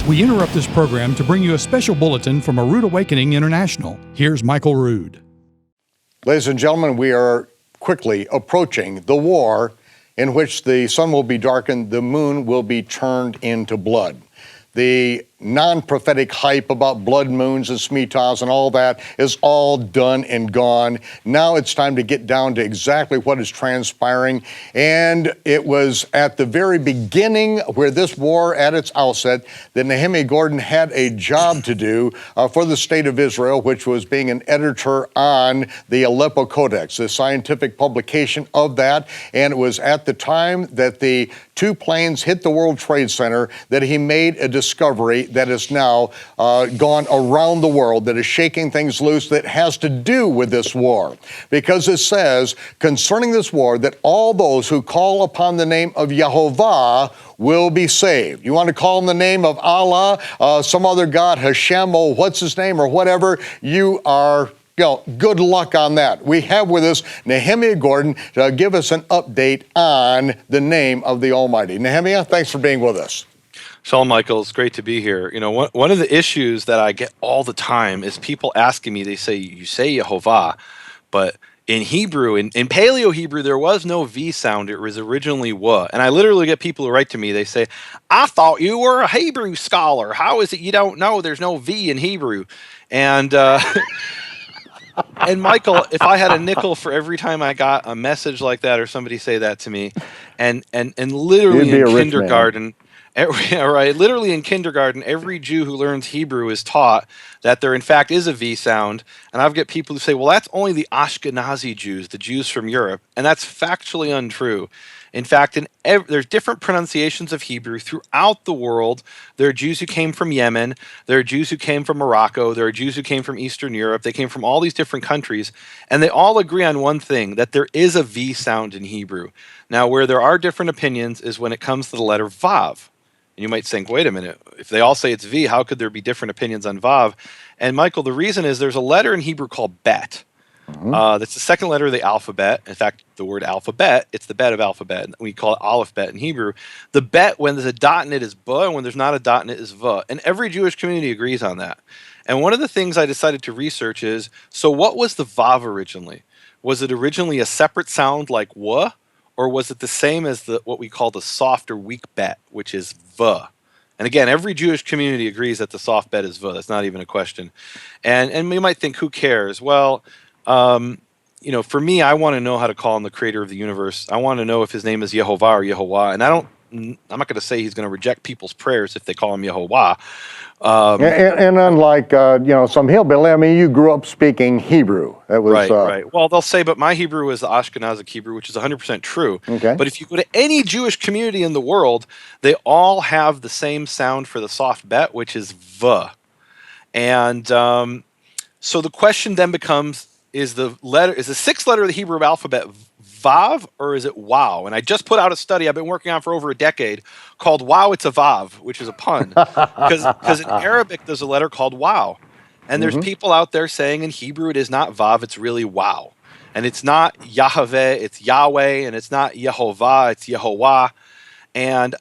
We interrupt this program to bring you a special bulletin from A Rood Awakening International. Here's Michael Rood. Ladies and gentlemen, we are quickly approaching the war in which the sun will be darkened, the moon will be turned into blood. The non-prophetic hype about blood moons and Shemitahs and all that is all done and gone. Now it's time to get down to exactly what is transpiring. And it was at the very beginning where this war at its outset that Nehemia Gordon had a job to do for the state of Israel, which was being an editor on the Aleppo Codex, the scientific publication of that. And it was at the time that the two planes hit the World Trade Center that he made a discovery that is now gone around the world, that is shaking things loose, that has to do with this war. Because it says concerning this war that all those who call upon the name of Yehovah will be saved. You want to call on the name of Allah, some other God, Hashem, or what's his name, or whatever, you are, good luck on that. We have with us Nehemia Gordon to give us an update on the name of the Almighty. Nehemia, thanks for being with us. Shalom, Michael. It's great to be here. You know, one of the issues that I get all the time is people asking me, they say, you say Yehovah, but in Hebrew, in Paleo Hebrew, there was no V sound. It was originally wa. And I literally get people who write to me, they say, I thought you were a Hebrew scholar. How is it you don't know there's no V in Hebrew? And and Michael, if I had a nickel for every time I got a message like that or somebody say that to me, and literally in kindergarten, literally in kindergarten, every Jew who learns Hebrew is taught that there in fact is a V sound. And I've got people who say, well, that's only the Ashkenazi Jews, the Jews from Europe. And that's factually untrue. In fact, there's different pronunciations of Hebrew throughout the world. There are Jews who came from Yemen. There are Jews who came from Morocco. There are Jews who came from Eastern Europe. They came from all these different countries. And they all agree on one thing, that there is a V sound in Hebrew. Now, where there are different opinions is when it comes to the letter Vav. And you might think, wait a minute, if they all say it's V, how could there be different opinions on Vav? And Michael, the reason is there's a letter in Hebrew called Bet. That's the second letter of the alphabet. In fact, the word alphabet, it's the bet of alphabet. We call it aleph bet in Hebrew. The bet, when there's a dot in it, is ba, and when there's not a dot in it, is va. And every Jewish community agrees on that. And one of the things I decided to research is, so what was the Vav originally? Was it originally a separate sound like wa? Or was it the same as what we call the soft or weak bet, which is va? And again, every Jewish community agrees that the soft bet is va. That's not even a question. And we might think, who cares? Well, for me, I want to know how to call on the creator of the universe. I want to know if his name is Yehovah or Yehovah. And I'm not going to say he's going to reject people's prayers if they call him Yehovah. And unlike, some hillbilly, I mean, you grew up speaking Hebrew. That was, right. Well, they'll say, but my Hebrew is the Ashkenazic Hebrew, which is 100% true. Okay. But if you go to any Jewish community in the world, they all have the same sound for the soft bet, which is V. And so the question then becomes, is the sixth letter of the Hebrew alphabet Vav or is it Wow? And I just put out a study I've been working on for over a decade called Wow, It's a Vav, which is a pun. Because in Arabic, there's a letter called Wow. And there's people out there saying in Hebrew it is not Vav, it's really Wow. And it's not Yahweh, it's Yahweh. And it's not Yehovah, it's Yehovah. And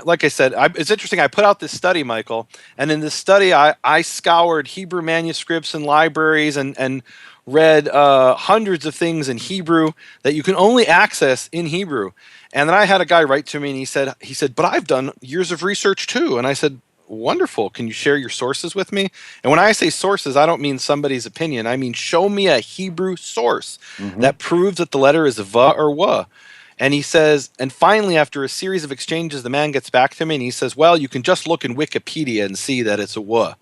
like I said, it's interesting. I put out this study, Michael. And in this study, I scoured Hebrew manuscripts and libraries and read hundreds of things in Hebrew that you can only access in Hebrew. And then I had a guy write to me and he said, but I've done years of research too. And I said, wonderful. Can you share your sources with me? And when I say sources, I don't mean somebody's opinion. I mean, show me a Hebrew source that proves that the letter is va or wa. And he says, and finally, after a series of exchanges, the man gets back to me and he says, well, you can just look in Wikipedia and see that it's a wa.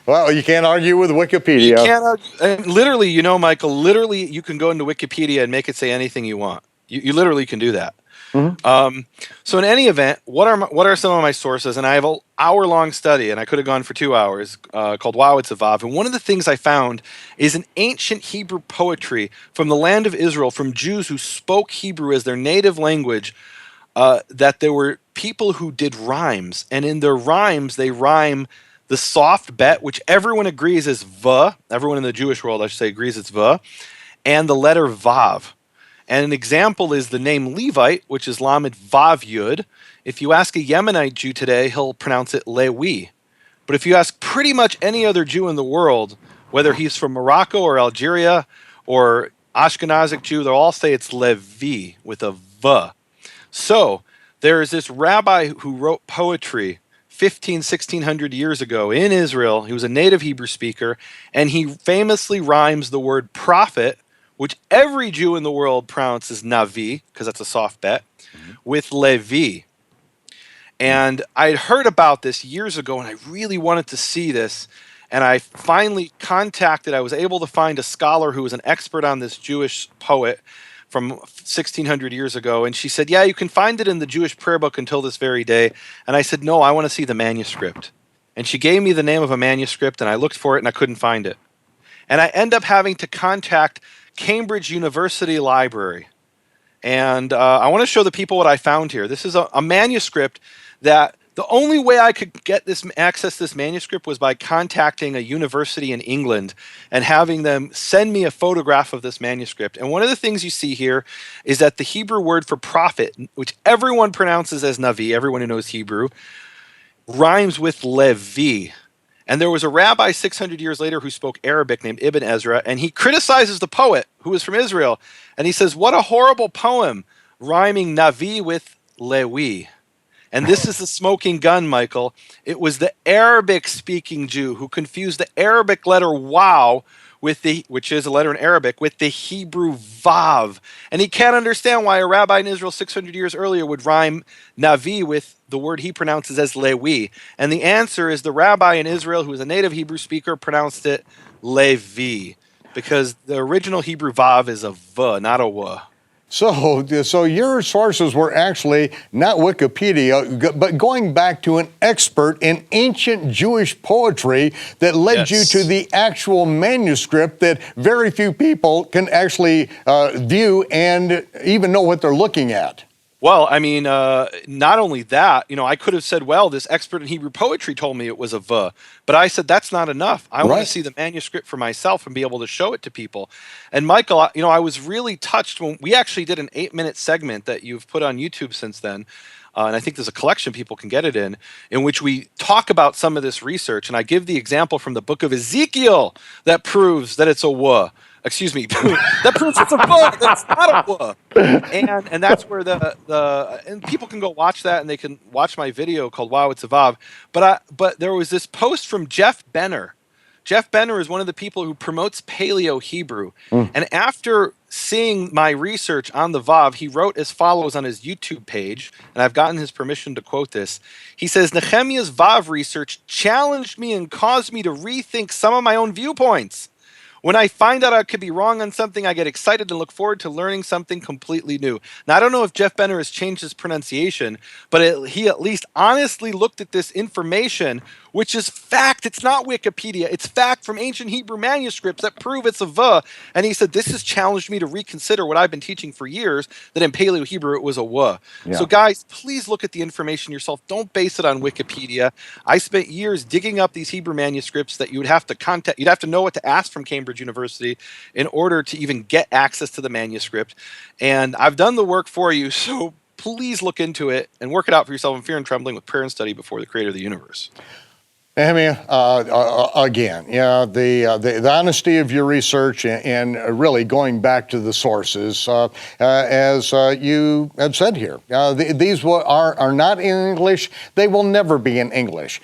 Well, you can't argue with Wikipedia. You can't argue. And literally, Michael, literally you can go into Wikipedia and make it say anything you want. You literally can do that. So in any event, what are some of my sources? And I have an hour-long study, and I could have gone for 2 hours, called Wow, It's a Vav. And one of the things I found is an ancient Hebrew poetry from the land of Israel, from Jews who spoke Hebrew as their native language, that there were people who did rhymes. And in their rhymes, they rhyme the soft bet, which everyone agrees is va. Everyone in the Jewish world, I should say, agrees it's va. And the letter Vav. And an example is the name Levite, which is Lamed Vav Yud. If you ask a Yemenite Jew today, he'll pronounce it Lewi. But if you ask pretty much any other Jew in the world, whether he's from Morocco or Algeria or Ashkenazic Jew, they'll all say it's Levi with a V. So there is this rabbi who wrote poetry 1600 years ago in Israel. He was a native Hebrew speaker, and he famously rhymes the word prophet, which every Jew in the world pronounces Navi, because that's a soft bet, with Levi. And I had heard about this years ago, and I really wanted to see this. And I finally I was able to find a scholar who was an expert on this Jewish poet from 1600 years ago. And she said, yeah, you can find it in the Jewish prayer book until this very day. And I said, no, I want to see the manuscript. And she gave me the name of a manuscript, and I looked for it, and I couldn't find it. And I end up having to contact Cambridge University Library. And I want to show the people what I found here. This is a manuscript that the only way I could access this manuscript was by contacting a university in England and having them send me a photograph of this manuscript. And one of the things you see here is that the Hebrew word for prophet, which everyone pronounces as Navi, everyone who knows Hebrew, rhymes with Levi. And there was a rabbi 600 years later who spoke Arabic named Ibn Ezra, and he criticizes the poet who was from Israel. And he says, what a horrible poem, rhyming Navi with Lewi. And this is the smoking gun, Michael. It was the Arabic-speaking Jew who confused the Arabic letter wow which is a letter in Arabic, with the Hebrew vav. And he can't understand why a rabbi in Israel 600 years earlier would rhyme Navi with the word he pronounces as Lewi. And the answer is the rabbi in Israel, who was a native Hebrew speaker, pronounced it Levi, because the original Hebrew vav is a v, not a w. So your sources were actually not Wikipedia, but going back to an expert in ancient Jewish poetry that led you to the actual manuscript that very few people can actually view and even know what they're looking at. Well, I mean, not only that, I could have said, well, this expert in Hebrew poetry told me it was a V, but I said, that's not enough. I want to see the manuscript for myself and be able to show it to people. And Michael, I was really touched when we actually did an 8-minute segment that you've put on YouTube since then. And I think there's a collection people can get it in which we talk about some of this research. And I give the example from the book of Ezekiel that proves that it's a W. Excuse me, that proves it's a V. That's not a W. And that's where and people can go watch that, and they can watch my video called "Wow, It's a Vav." But there was this post from Jeff Benner. Jeff Benner is one of the people who promotes Paleo Hebrew. And after seeing my research on the Vav, he wrote as follows on his YouTube page, and I've gotten his permission to quote this. He says, Nehemia's Vav research challenged me and caused me to rethink some of my own viewpoints. When I find out I could be wrong on something, I get excited and look forward to learning something completely new. Now, I don't know if Jeff Benner has changed his pronunciation, but he at least honestly looked at this information, which is fact. It's not Wikipedia. It's fact from ancient Hebrew manuscripts that prove it's a V. And he said, this has challenged me to reconsider what I've been teaching for years, that in Paleo Hebrew it was a W. Yeah. So guys, please look at the information yourself. Don't base it on Wikipedia. I spent years digging up these Hebrew manuscripts that you would have to contact. You'd have to know what to ask from Cambridge University in order to even get access to the manuscript. And I've done the work for you, so please look into it and work it out for yourself in fear and trembling with prayer and study before the creator of the universe. Nehemia, again, the honesty of your research and really going back to the sources, as you have said here, these are not in English. They will never be in English.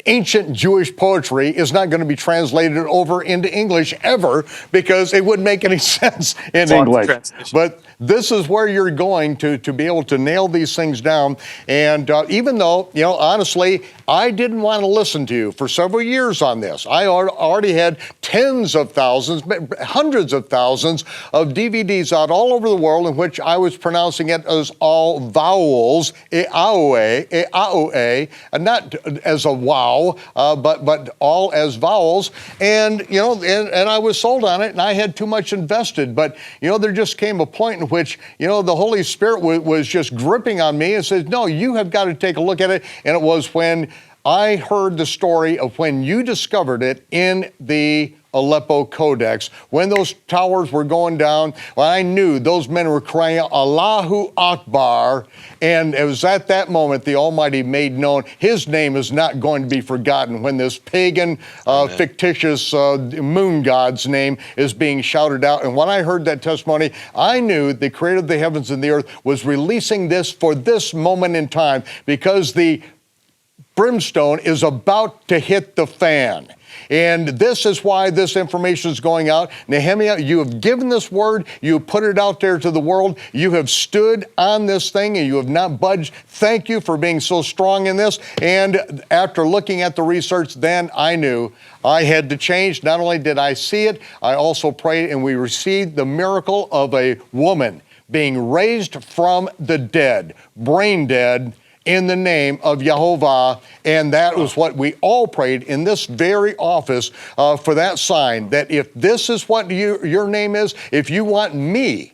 Ancient Jewish poetry is not going to be translated over into English ever because it wouldn't make any sense in English. But this is where you're going to be able to nail these things down. And even though, honestly, I didn't want to listen to you for several years on this. I already had tens of thousands, hundreds of thousands of DVDs out all over the world in which I was pronouncing it as all vowels, e-a-o-a, not as a wow, but all as vowels. And, and I was sold on it, and I had too much invested. But, there just came a point in which, the Holy Spirit was just gripping on me and said, no, you have got to take a look at it. And it was when I heard the story of when you discovered it in the Aleppo Codex. When those towers were going down, I knew those men were crying out, Allahu Akbar. And it was at that moment the Almighty made known his name is not going to be forgotten when this pagan, fictitious moon god's name is being shouted out. And when I heard that testimony, I knew the creator of the heavens and the earth was releasing this for this moment in time, because the brimstone is about to hit the fan. And this is why this information is going out. Nehemia, you have given this word. You put it out there to the world. You have stood on this thing and you have not budged. Thank you for being so strong in this. And after looking at the research, then I knew I had to change. Not only did I see it, I also prayed, and we received the miracle of a woman being raised from the dead, brain dead, in the name of Jehovah. And that was what we all prayed in this very office for that sign, that if this is what your name is, if you want me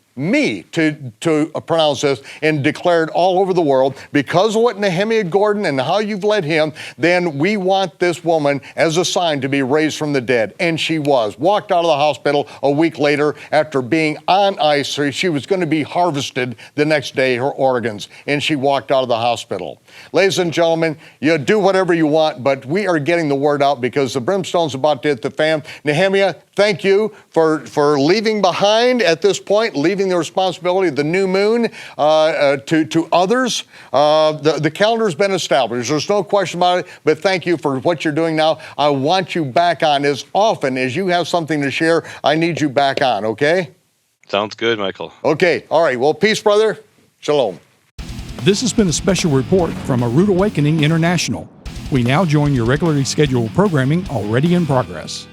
to pronounce this and declare it all over the world because of what Nehemia Gordon and how you've led him, then we want this woman as a sign to be raised from the dead. And she was. Walked out of the hospital a week later after being on ice. So she was going to be harvested the next day, her organs, and she walked out of the hospital. Ladies and gentlemen, you do whatever you want, but we are getting the word out because the brimstone's about to hit the fan. Nehemia, thank you for leaving behind at this point, leaving the responsibility of the new moon to others. The calendar's been established. There's no question about it, but thank you for what you're doing now. I want you back on as often as you have something to share. I need you back on, okay? Sounds good, Michael. Okay, all right. Well, peace, brother. Shalom. This has been a special report from A Rood Awakening International. We now join your regularly scheduled programming already in progress.